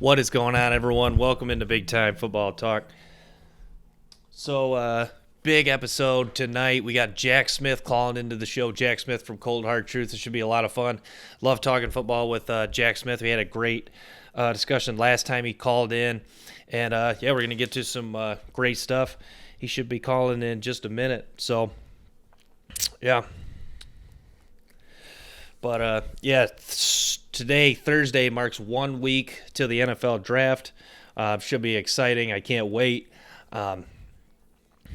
What is going on, everyone? Welcome into Big Time Football Talk. Big episode tonight. We got Jack Smith calling into the show. Jack Smith from Cold Hard Truth. It should be a lot of fun. Love talking football with Jack Smith. We had a great discussion last time he called in. And, we're going to get to some great stuff. He should be calling in just a minute. So, yeah. But, today, Thursday, marks 1 week till the NFL draft. Should be exciting. I can't wait.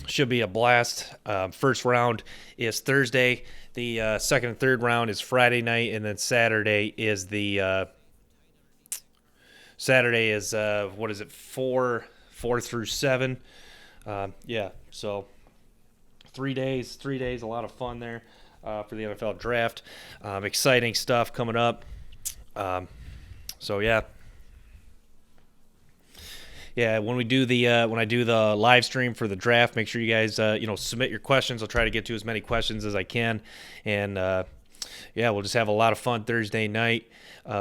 Should be a blast. First round is Thursday. The second and third round is Friday night, and then Saturday is what is it? 4 through 7. So 3 days, a lot of fun there for the NFL draft. Exciting stuff coming up. When I do the live stream for the draft, make sure you guys submit your questions. I'll try to get to as many questions as I can, and we'll just have a lot of fun Thursday night.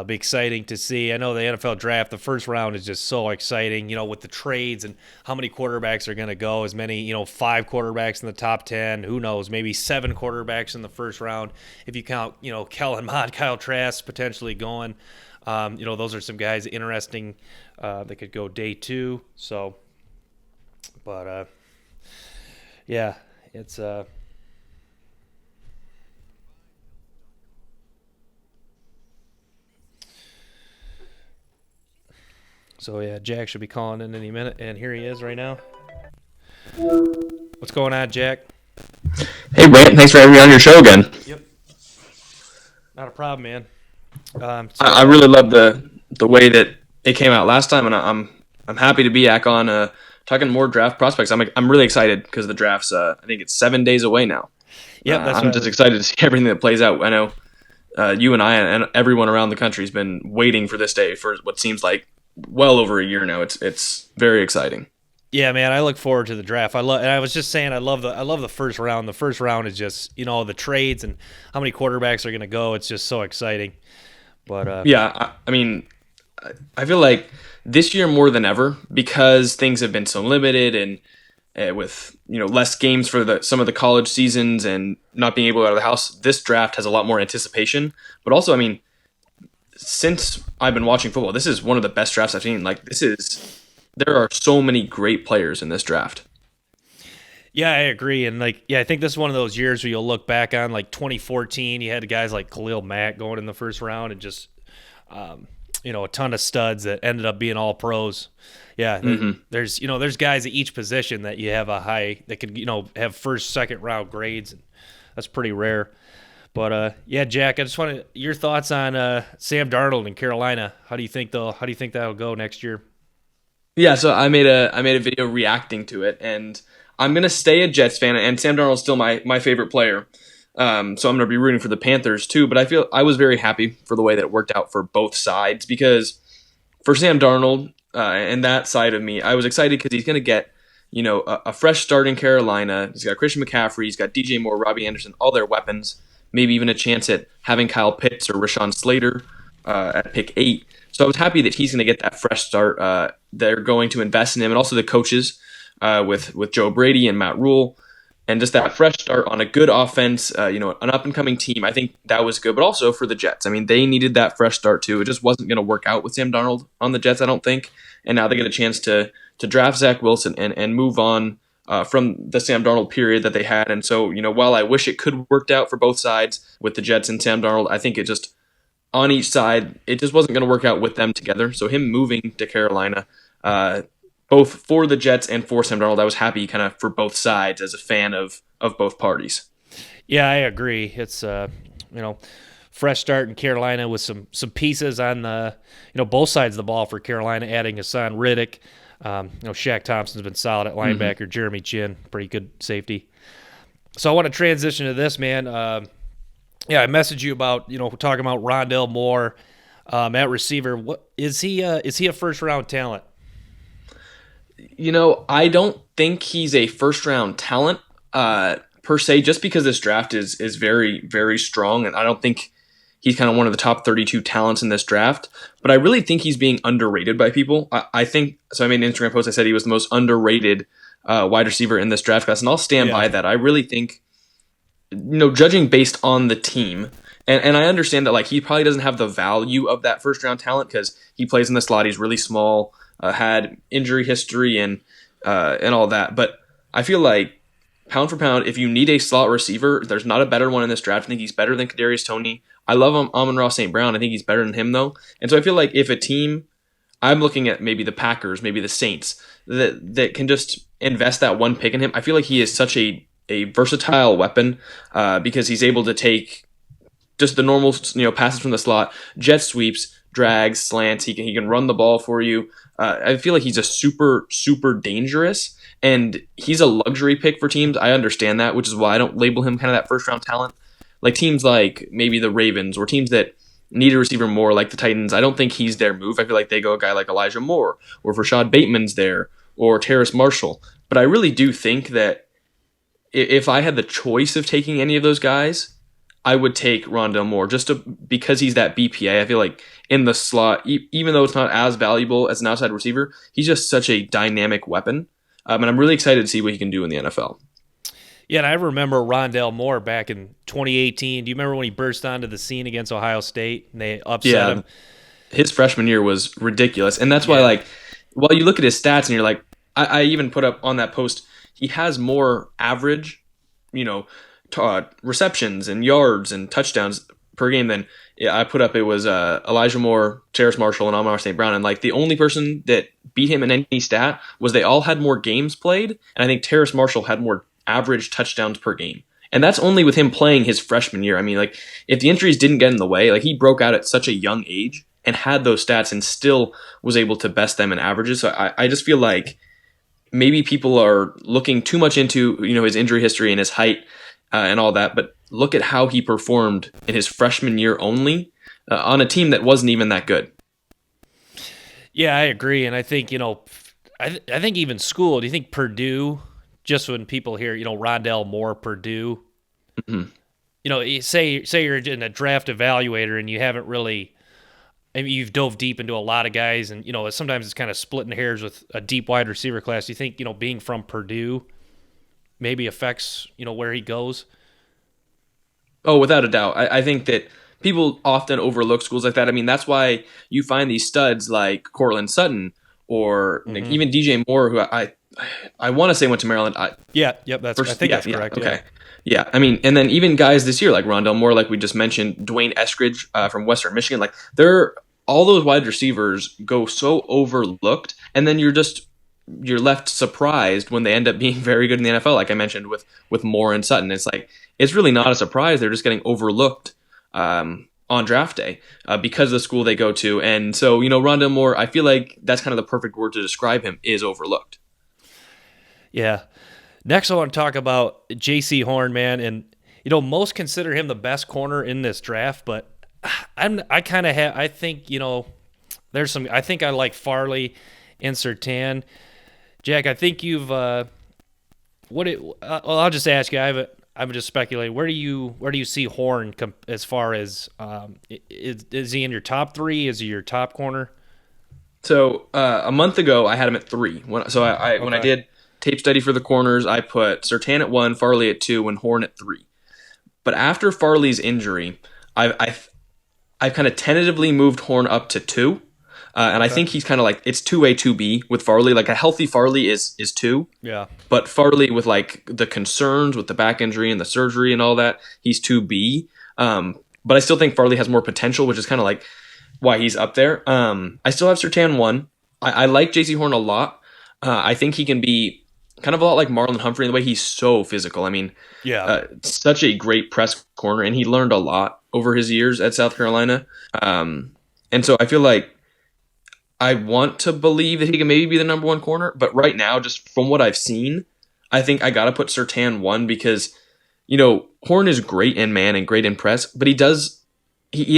Be exciting to see. I know the NFL draft, the first round is just so exciting. with the trades and how many quarterbacks are going to go. As many 5 quarterbacks in the top 10. Who knows? Maybe 7 quarterbacks in the first round if you count Kellen Mond, Kyle Trask potentially going. Those are some guys interesting that could go day 2. So, but it's Jack should be calling in any minute, and here he is right now. What's going on, Jack? Hey, Brant. Thanks for having me on your show again. Yep. Not a problem, man. I really love the way that it came out last time, and I'm happy to be back on talking more draft prospects. I'm really excited because the draft's I think it's 7 days away now. Yeah, I'm just excited to see everything that plays out. I know you and I and everyone around the country has been waiting for this day for what seems like well over a year now. It's very exciting. Yeah, man, I look forward to the draft. And I was just saying, I love the first round. The first round is just the trades and how many quarterbacks are going to go. It's just so exciting. But I feel like this year more than ever, because things have been so limited and with less games for some of the college seasons and not being able to go out of the house, this draft has a lot more anticipation. But also, since I've been watching football, this is one of the best drafts I've seen. There are so many great players in this draft. Yeah, I agree. And I think this is one of those years where you'll look back on 2014. You had guys like Khalil Mack going in the first round and just, a ton of studs that ended up being all pros. Yeah. Mm-hmm. There's guys at each position that you have a high, that could, have first, second round grades. And that's pretty rare. But Jack, I just wanted your thoughts on Sam Darnold in Carolina. How do you think that'll go next year? Yeah, so I made a video reacting to it, and I'm gonna stay a Jets fan, and Sam Darnold's still my favorite player. So I'm gonna be rooting for the Panthers too. But I was very happy for the way that it worked out for both sides, because for Sam Darnold and that side of me, I was excited because he's gonna get a fresh start in Carolina. He's got Christian McCaffrey, he's got DJ Moore, Robbie Anderson, all their weapons. Maybe even a chance at having Kyle Pitts or Rashawn Slater at pick 8. So I was happy that he's going to get that fresh start. They're going to invest in him, and also the coaches with Joe Brady and Matt Rule, and just that fresh start on a good offense, an up-and-coming team. I think that was good. But also for the Jets, they needed that fresh start too. It just wasn't going to work out with Sam Darnold on the Jets, I don't think. And now they get a chance to draft Zach Wilson and move on from the Sam Darnold period that they had. And so, while I wish it could have worked out for both sides with the Jets and Sam Darnold, I think it just, on each side, it just wasn't going to work out with them together. So him moving to Carolina, both for the Jets and for Sam Darnold, I was happy kind of for both sides as a fan of both parties. Yeah, I agree. It's, fresh start in Carolina with some pieces on the, both sides of the ball for Carolina, adding Hassan Riddick. Shaq Thompson's been solid at linebacker. Mm-hmm. Jeremy Chin, pretty good safety. So I want to transition to this, man. I messaged you about, talking about Rondell Moore at receiver. What is he a first round talent? I don't think he's a first round talent per se, just because this draft is very, very strong, and I don't think he's kind of one of the top 32 talents in this draft. But I really think he's being underrated by people. I think so. I made an Instagram post. I said he was the most underrated wide receiver in this draft class, and I'll stand by that. I really think, judging based on the team, and I understand that like he probably doesn't have the value of that first round talent because he plays in the slot. He's really small, had injury history and all that. But I feel like pound for pound, if you need a slot receiver, there's not a better one in this draft. I think he's better than Kadarius Toney. I love Amon-Ra St. Brown. I think he's better than him though. And so I feel like if a team, I'm looking at maybe the Packers, maybe the Saints, that can just invest that one pick in him. I feel like he is such a versatile weapon because he's able to take just the normal passes from the slot, jet sweeps, drags, slants. He can run the ball for you. I feel like he's a super, super dangerous, and he's a luxury pick for teams. I understand that, which is why I don't label him kind of that first round talent. Like teams like maybe the Ravens or teams that need a receiver more, like the Titans, I don't think he's their move. I feel like they go a guy like Elijah Moore, or if Rashad Bateman's there, or Terrace Marshall. But I really do think that if I had the choice of taking any of those guys, I would take Rondell Moore because he's that BPA. I feel like in the slot, even though it's not as valuable as an outside receiver, he's just such a dynamic weapon. And I'm really excited to see what he can do in the NFL. Yeah, and I remember Rondell Moore back in 2018. Do you remember when he burst onto the scene against Ohio State and they upset him? His freshman year was ridiculous. And that's why, like, while you look at his stats and you're like, I even put up on that post, he has more average, receptions and yards and touchdowns per game than I put up. It was Elijah Moore, Terrace Marshall, and Amon-Ra St. Brown. And like the only person that beat him in any stat was they all had more games played. And I think Terrace Marshall had more average touchdowns per game. And that's only with him playing his freshman year. I mean, like, if the injuries didn't get in the way, like, he broke out at such a young age and had those stats and still was able to best them in averages. So I just feel like maybe people are looking too much into, his injury history and his height and all that. But look at how he performed in his freshman year only on a team that wasn't even that good. Yeah, I agree. And I think, I think even school, do you think Purdue, just when people hear, Rondell Moore, Purdue, say you're in a draft evaluator and you haven't really, you've dove deep into a lot of guys, and sometimes it's kind of splitting hairs with a deep wide receiver class. Do you think being from Purdue maybe affects where he goes? Oh, without a doubt. I think that people often overlook schools like that. I mean, that's why you find these studs like Cortland Sutton or like even DJ Moore, who I want to say went to Maryland. I think that's correct. Okay. Yeah, I mean, and then even guys this year like Rondell Moore, like we just mentioned, Dwayne Eskridge from Western Michigan, like all those wide receivers go so overlooked, and then you're left surprised when they end up being very good in the NFL, like I mentioned with Moore and Sutton. It's like, it's really not a surprise. They're just getting overlooked on draft day because of the school they go to. And so, Rondell Moore, I feel like that's kind of the perfect word to describe him, is overlooked. Yeah. Next, I want to talk about J.C. Horn, man. And, most consider him the best corner in this draft, but I think I like Farley and Surtain. Jack, I think you've I'll just ask you. I'm just speculating. Where do you see Horn as far as is he in your top three? Is he your top corner? So a month ago, I had him at 3. When I did tape study for the corners, I put Surtain at 1, Farley at 2, and Horn at 3. But after Farley's injury, I've kind of tentatively moved Horn up to 2. And I think he's kind of like, it's 2A, 2B with Farley. Like a healthy Farley is 2. Yeah. But Farley with like the concerns with the back injury and the surgery and all that, he's 2B. But I still think Farley has more potential, which is kind of like why he's up there. I still have Surtain 1. I like J.C. Horn a lot. I think he can be kind of a lot like Marlon Humphrey in the way he's so physical. I mean, such a great press corner, and he learned a lot over his years at South Carolina. And so I feel like I want to believe that he can maybe be the number 1 corner, but right now, just from what I've seen, I think I got to put Surtain 1 because, Horn is great in man and great in press, but he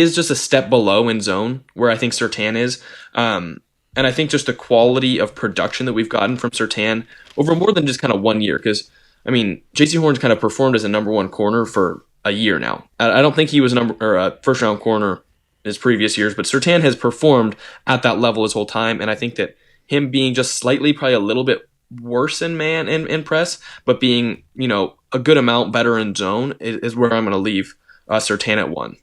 is just a step below in zone where I think Surtain is. And I think just the quality of production that we've gotten from Surtain over more than just kind of 1 year, because, I mean, J.C. Horn's kind of performed as a number 1 corner for a year now. I don't think he was a first round corner his previous years, but Surtain has performed at that level his whole time, and I think that him being just slightly, probably a little bit worse in man in press, but being a good amount better in zone is where I'm going to leave Surtain at 1.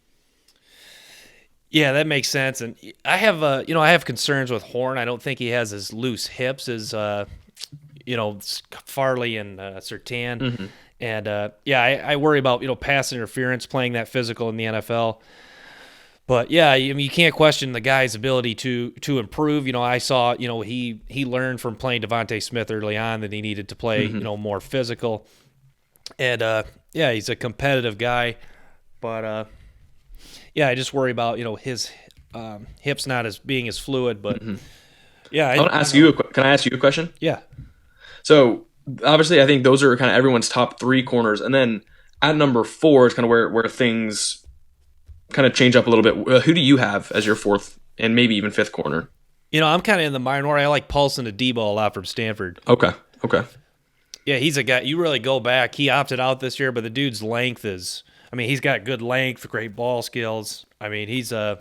Yeah, that makes sense. And I have I have concerns with Horn. I don't think he has as loose hips as Farley and Surtain. Mm-hmm. And I worry about pass interference, playing that physical in the NFL. But yeah, I mean, you can't question the guy's ability to improve. I saw he learned from playing Devontae Smith early on that he needed to play more physical. And he's a competitive guy, but I just worry about his hips not as being as fluid. But yeah, I want to ask you. Can I ask you a question? Yeah. So obviously, I think those are kind of everyone's top 3 corners, and then at number 4 is kind of where things kind of change up a little bit. Who do you have as your 4th and maybe even 5th corner? I'm kind of in the minor. I like Paulson Adebo a lot from Stanford. Okay. Yeah, he's a guy. You really go back. He opted out this year, but the dude's length is. I mean, he's got good length, great ball skills. I mean, he's a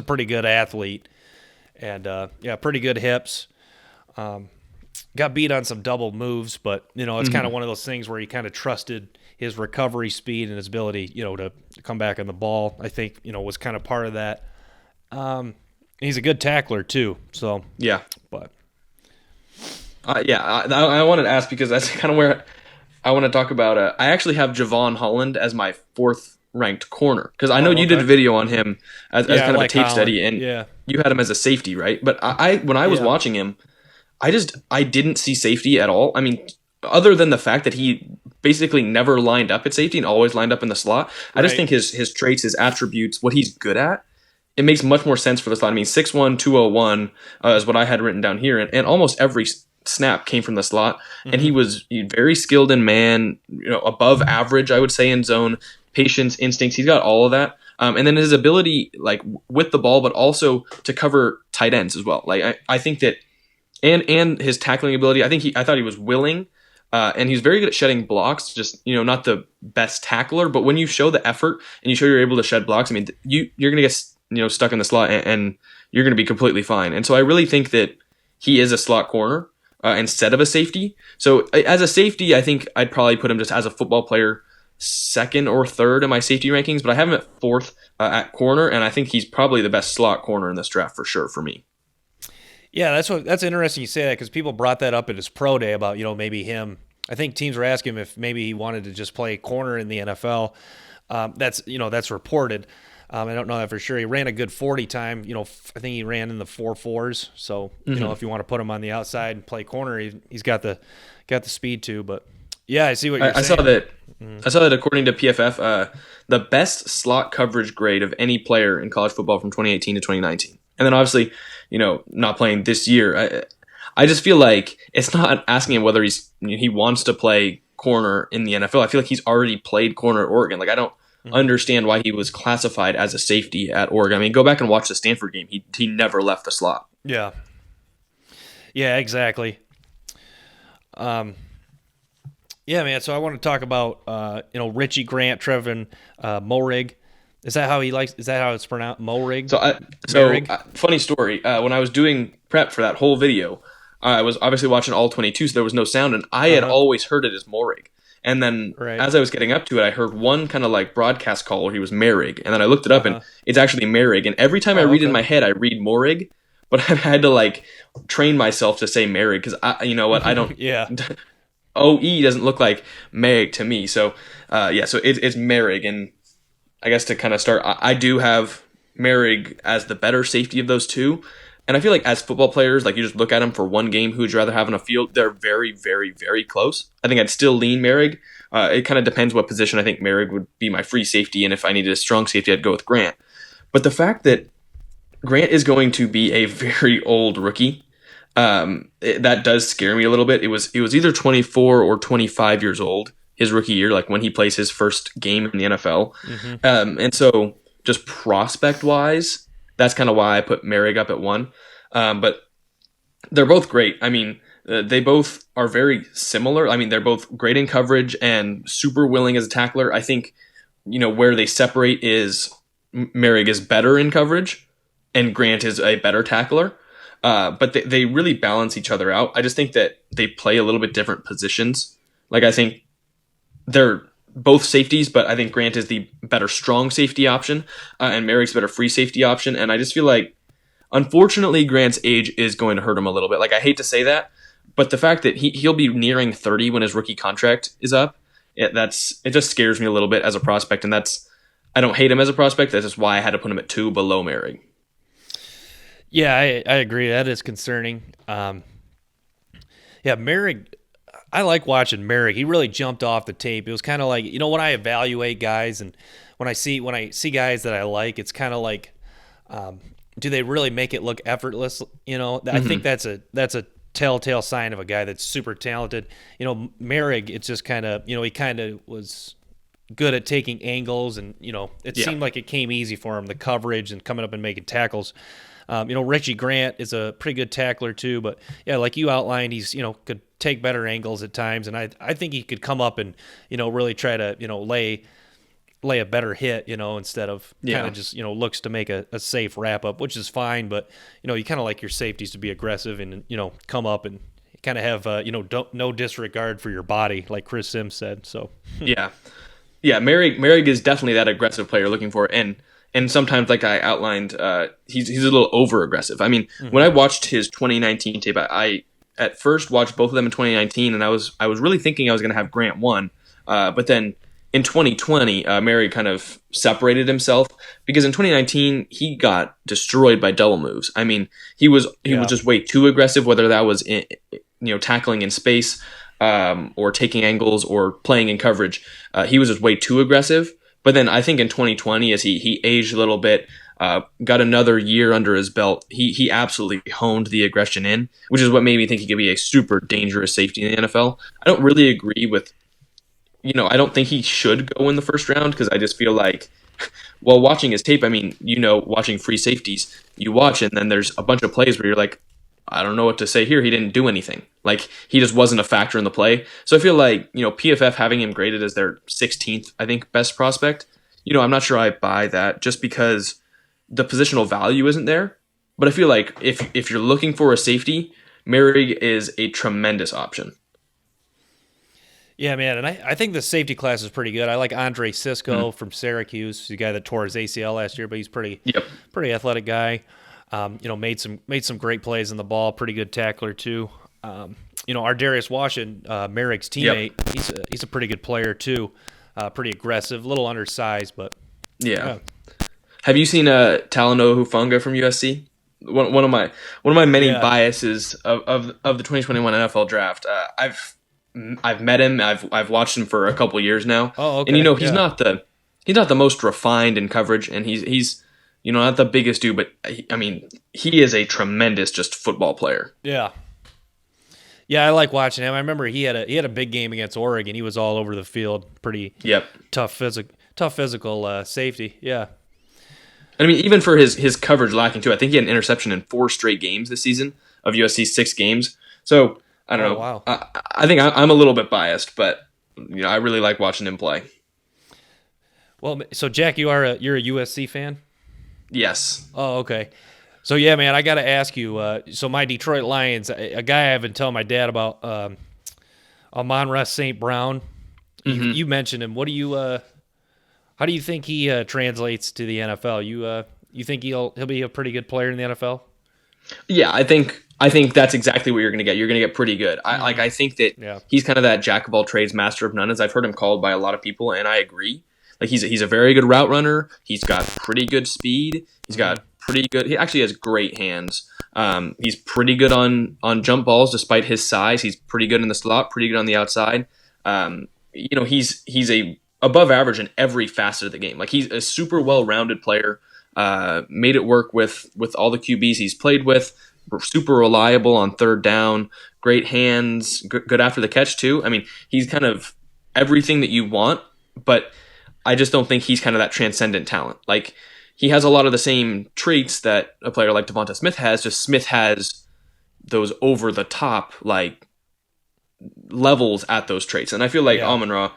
pretty good athlete, and pretty good hips. Got beat on some double moves, but it's kind of one of those things where he kind of trusted his recovery speed and his ability, to come back on the ball. I think was kind of part of that. He's a good tackler too. So yeah, but I wanted to ask because that's kind of where I want to talk about. I actually have Javon Holland as my 4th ranked corner because I know you did a video on him as kind of a tape study, and you had him as a safety, right? But when I was watching him, I didn't see safety at all. I mean, other than the fact that he basically never lined up at safety and always lined up in the slot. I just think his traits, his attributes, what he's good at, it makes much more sense for the slot. I mean, 6'1", 201 is what I had written down here, and almost every snap came from the slot, and he was very skilled in man, above average, I would say, in zone, patience, instincts. He's got all of that. And then his ability, like with the ball, but also to cover tight ends as well. Like I think that, and his tackling ability. I thought he was willing. And he's very good at shedding blocks, just, not the best tackler, but when you show the effort and you show you're able to shed blocks, I mean, you're going to get, stuck in the slot and you're going to be completely fine. And so I really think that he is a slot corner instead of a safety. So as a safety, I think I'd probably put him just as a football player 2nd or 3rd in my safety rankings, but I have him at 4th at corner, and I think he's probably the best slot corner in this draft for sure for me. Yeah, that's interesting you say that because people brought that up at his pro day about maybe him. I think teams were asking him if maybe he wanted to just play corner in the NFL. That's reported. I don't know that for sure. He ran a good 40 time. I think he ran in the 4.4s. So if you want to put him on the outside and play corner, he's got the speed too. But yeah, I see what you're saying. I saw that according to PFF, the best slot coverage grade of any player in college football from 2018 to 2019. And then obviously, not playing this year. I just feel like it's not asking him whether he wants to play corner in the NFL. I feel like he's already played corner at Oregon. Like I don't understand why he was classified as a safety at Oregon. I mean, go back and watch the Stanford game. He never left the slot. Yeah. Yeah, exactly. Yeah, man. So I want to talk about Richie Grant, Trevin Moehrig. Is that how it's pronounced? Moehrig? Funny story. When I was doing prep for that whole video, I was obviously watching all 22, so there was no sound, and I had always heard it as Moehrig. And then as I was getting up to it, I heard one kind of like broadcast call where he was Mehrig, and then I looked it up, and it's actually Mehrig. And every time I read it in my head, I read Moehrig, but I had to like train myself to say Mehrig because I don't. Yeah. OE doesn't look like Meg to me, so so it's Mehrig, and I guess to kind of start, I do have Mehrig as the better safety of those two. And I feel like as football players, like you just look at them for one game, who would you rather have on a field? They're very, very, very close. I think I'd still lean Mehrig. It kind of depends what position I think Mehrig would be my free safety, and if I needed a strong safety, I'd go with Grant. But the fact that Grant is going to be a very old rookie, that does scare me a little bit. It was either 24 or 25 years old his rookie year, like when he plays his first game in the NFL. And so just prospect-wise, that's kind of why I put Mehrig up at 1. But they're both great. I mean, they both are very similar. I mean, they're both great in coverage and super willing as a tackler. I think where they separate is Merrick is better in coverage and Grant is a better tackler. But they really balance each other out. I just think that they play a little bit different positions. Like I think they're both safeties, but I think Grant is the better strong safety option, and Merrick's better free safety option. And I just feel like, unfortunately, Grant's age is going to hurt him a little bit. Like I hate to say that, but the fact that he'll be nearing 30 when his rookie contract is up, it just scares me a little bit as a prospect. And I don't hate him as a prospect. That's just why I had to put him at 2 below Merrick. Yeah, I agree. That is concerning. Yeah, Merrick, I like watching Merrick. He really jumped off the tape. It was kind of like, when I evaluate guys and when I see guys that I like, it's kind of like, do they really make it look effortless? I think that's a telltale sign of a guy that's super talented. Merrick, it's just kind of, he kind of was good at taking angles, and it seemed like it came easy for him, the coverage and coming up and making tackles. Richie Grant is a pretty good tackler too, but yeah, like you outlined, he's could take better angles at times, and I think he could come up and really try to lay a better hit, instead of kind of just looks to make a safe wrap up, which is fine, but you kind of like your safeties to be aggressive and come up and kind of have no disregard for your body, like Chris Sims said. So yeah, Merrick is definitely that aggressive player looking for it, and sometimes, like I outlined, he's a little over aggressive. I mean, when I watched his 2019 tape, I at first watched both of them in 2019, and I was really thinking I was going to have Grant 1, but then in 2020, Merrick kind of separated himself because in 2019 he got destroyed by double moves. I mean, he was just way too aggressive, whether that was tackling in space or taking angles or playing in coverage. He was just way too aggressive. But then I think in 2020, as he aged a little bit, got another year under his belt, he absolutely honed the aggression in, which is what made me think he could be a super dangerous safety in the NFL. I don't really agree with, I don't think he should go in the first round because I just feel like, while watching his tape, I mean, watching free safeties, you watch and then there's a bunch of plays where you're like, I don't know what to say here. He didn't do anything. Like, he just wasn't a factor in the play. So I feel like, PFF having him graded as their 16th, I think, best prospect, I'm not sure I buy that just because the positional value isn't there. But I feel like if you're looking for a safety, Merrick is a tremendous option. Yeah, man, and I think the safety class is pretty good. I like Andre Sisco from Syracuse, the guy that tore his ACL last year, but he's pretty athletic guy. Made some great plays in the ball. Pretty good tackler too. Our Darius Washington, Merrick's teammate, he's a pretty good player too. Pretty aggressive, a little undersized, but yeah. Have you seen Talanoa Hufanga from USC? One of my many biases of the 2021 NFL draft. I've met him. I've watched him for a couple years now. Oh, okay. And he's not the most refined in coverage, and he's not the biggest dude, but he is a tremendous just football player. Yeah. Yeah, I like watching him. I remember he had a big game against Oregon. He was all over the field. Pretty tough physical safety. Yeah. I mean, even for his coverage lacking too, I think he had an interception in 4 straight games this season of USC's 6 games. So I don't know. Wow. I think I'm a little bit biased, but I really like watching him play. Well, so Jack, you're a USC fan? Yes. Oh, okay. So yeah, man, I got to ask you. So my Detroit Lions, a guy I've been telling my dad about, Amon-Ra St. Brown. Mm-hmm. You mentioned him. What do you? How do you think he translates to the NFL? You think he'll be a pretty good player in the NFL? Yeah, I think that's exactly what you're going to get. You're going to get pretty good. I think that he's kind of that jack of all trades, master of none, as I've heard him called by a lot of people, and I agree. Like he's a very good route runner. He's got pretty good speed. He's got pretty good. He actually has great hands. He's pretty good on jump balls despite his size. He's pretty good in the slot. Pretty good on the outside. He's a above average in every facet of the game. Like he's a super well-rounded player. Made it work with all the QBs he's played with. Super reliable on third down. Great hands. Good after the catch too. I mean, he's kind of everything that you want, but I just don't think he's kind of that transcendent talent. Like he has a lot of the same traits that a player like Devonta Smith has. Just Smith has those over the top like levels at those traits, and I feel like Amon-Ra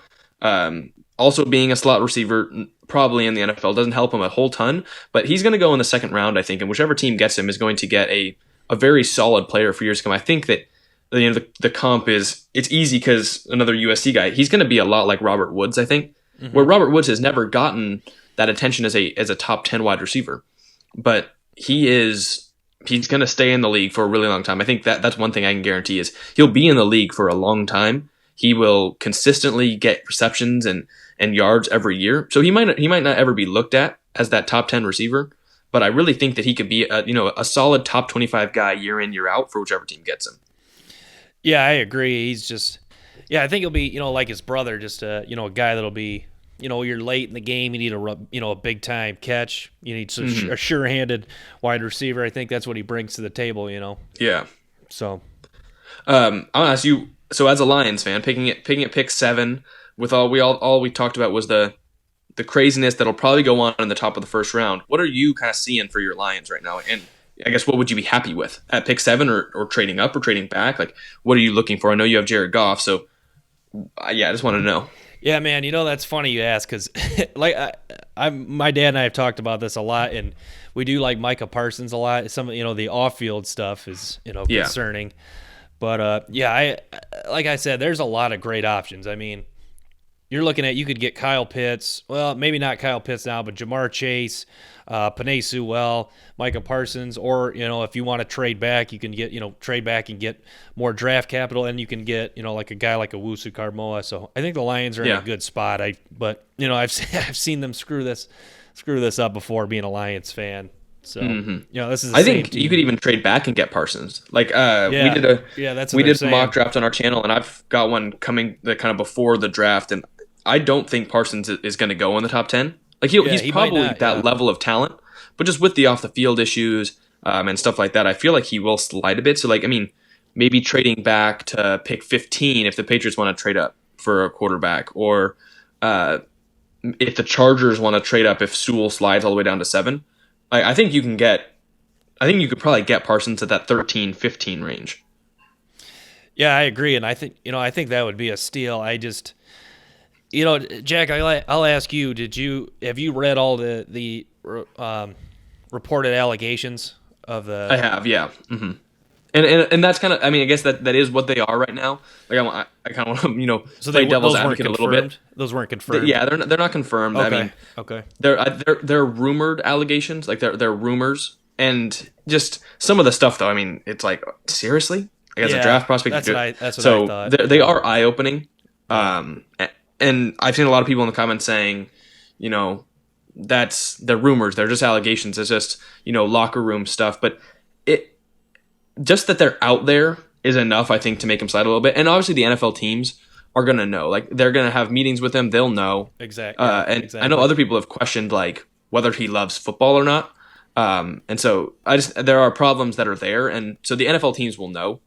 Also, being a slot receiver, probably in the NFL, doesn't help him a whole ton. But he's going to go in the second round, I think, and whichever team gets him is going to get a very solid player for years to come. I think that the comp it's easy because another USC guy. He's going to be a lot like Robert Woods, I think, where Robert Woods has never gotten that attention as a top 10 wide receiver, but he's going to stay in the league for a really long time. I think that's one thing I can guarantee is he'll be in the league for a long time. He will consistently get receptions and yards every year. So he might not ever be looked at as that top 10 receiver, but I really think that he could be a solid top 25 guy year in, year out for whichever team gets him. Yeah, I agree. He's just, I think he'll be, like his brother, just a guy that'll be, you're late in the game, you need a big time catch. You need a sure-handed wide receiver. I think that's what he brings to the table, Yeah. So, I want to ask you. So, as a Lions fan, picking at pick 7, with all we talked about was the craziness that'll probably go on in the top of the first round. What are you kind of seeing for your Lions right now? And I guess what would you be happy with at pick 7 or trading up or trading back? Like, what are you looking for? I know you have Jared Goff, so I just want to know. Yeah, man, that's funny you ask because my dad and I have talked about this a lot, and we do like Micah Parsons a lot. Some the off-field stuff is concerning, but like I said, there's a lot of great options. I mean, you're looking at, you could get Kyle Pitts. Well, maybe not Kyle Pitts now, but Jamar Chase, Penei Sewell, Micah Parsons, or, if you want to trade back, you can get, trade back and get more draft capital, and you can get, like a guy like a Wusu Carmoa. So I think the Lions are in a good spot. But I've seen them screw this up before being a Lions fan. So, this is. I think you could even trade back and get Parsons. Like, we did mock draft on our channel, and I've got one coming that kind of before the draft, and I don't think Parsons is going to go in the top 10. Like he's probably that level of talent, but just with the off the field issues and stuff like that, I feel like he will slide a bit. So maybe trading back to pick 15 if the Patriots want to trade up for a quarterback, or if the Chargers want to trade up if Sewell slides all the way down to 7. I think you could probably get Parsons at that 13-15 range. Yeah, I agree, and I think that would be a steal. I just. Jack, I'll ask you. Have you read all the reported allegations of the? I have, yeah. Mm-hmm. And that's kind of. I mean, I guess that is what they are right now. Like I kind of want to so play devil's advocate a little bit. Those weren't confirmed. They're not confirmed. Okay. I mean, okay. They're rumored allegations. Like they're rumors, and just some of the stuff though. I mean, it's like seriously. Like as a draft prospect, that's what I thought. They are eye opening. And I've seen a lot of people in the comments saying, they're rumors. They're just allegations. It's just, locker room stuff. But just that they're out there is enough, I think, to make them slide a little bit. And obviously the NFL teams are going to know. Like, they're going to have meetings with him. They'll know. Exactly. Exactly. I know other people have questioned, like, whether he loves football or not. And so there are problems that are there. And so the NFL teams will know.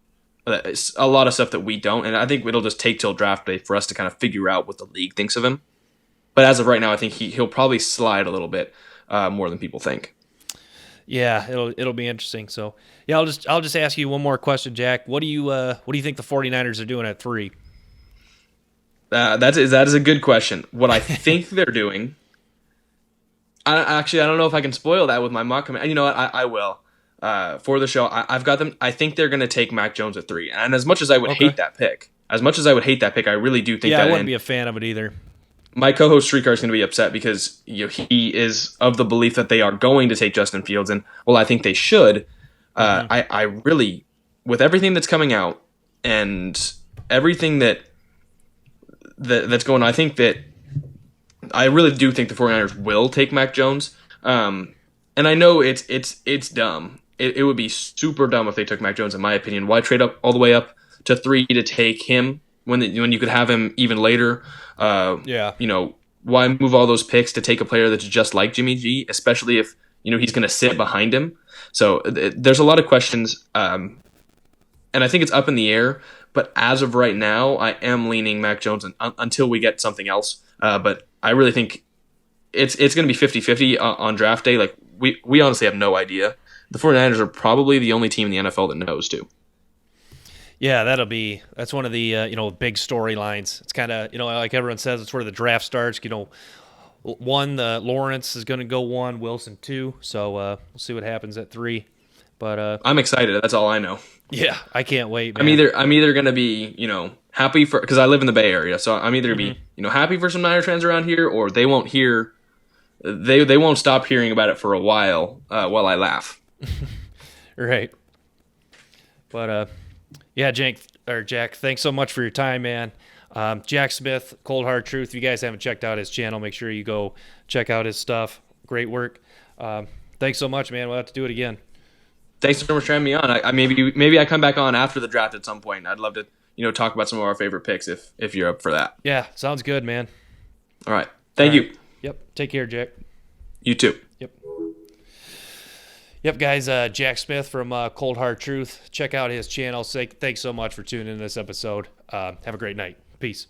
It's a lot of stuff that we don't, and I think it'll just take till draft day for us to kind of figure out what the league thinks of him. But as of right now, I think he'll probably slide a little bit more than people think. Yeah, it'll be interesting. So yeah, I'll just ask you one more question, Jack. What do you think the 49ers are doing at 3? That is a good question. What I think they're doing. I don't know if I can spoil that with my mock comment. You know what? I will. For the show, I've got them. I think they're going to take Mac Jones at 3. And as much as I would hate that pick, I really do think that. Yeah, I wouldn't be a fan of it either. My co-host Streetcar is going to be upset because he is of the belief that they are going to take Justin Fields, and I think they should. I really, with everything that's coming out and everything that's going on, I think that I really do think the 49ers will take Mac Jones. And I know it's dumb. It would be super dumb if they took Mac Jones, in my opinion. Why trade up all the way up to 3 to take him when you could have him even later? Why move all those picks to take a player that's just like Jimmy G, especially if he's going to sit behind him? So there's a lot of questions, and I think it's up in the air. But as of right now, I am leaning Mac Jones until we get something else. But I really think it's going to be 50-50 on draft day. Like we honestly have no idea. The 49ers are probably the only team in the NFL that knows, too. Yeah, that's one of the big storylines. It's kind of like everyone says, it's where the draft starts. One, Lawrence is going to go one, Wilson two. So we'll see what happens at three. But I'm excited. That's all I know. yeah, I can't wait, man. I'm either gonna be happy for because I live in the Bay Area, so I'm either gonna be happy for some Niners fans around here, or they won't stop hearing about it for a while I laugh. Right. But yeah, Jack, thanks so much for your time, man. Jack Smith, Cold Hard Truth. If you guys haven't checked out his channel, make sure you go check out his stuff. Great work. Thanks so much, man. We'll have to do it again. Thanks so much for having me on. Maybe I come back on after the draft at some point. I'd love to talk about some of our favorite picks if you're up for that. Yeah, sounds good, man. All right. Thank you. Yep. Take care, Jack. You too. Yep, guys. Jack Smith from Cold Hard Truth. Check out his channel. Thanks so much for tuning in this episode. Have a great night. Peace.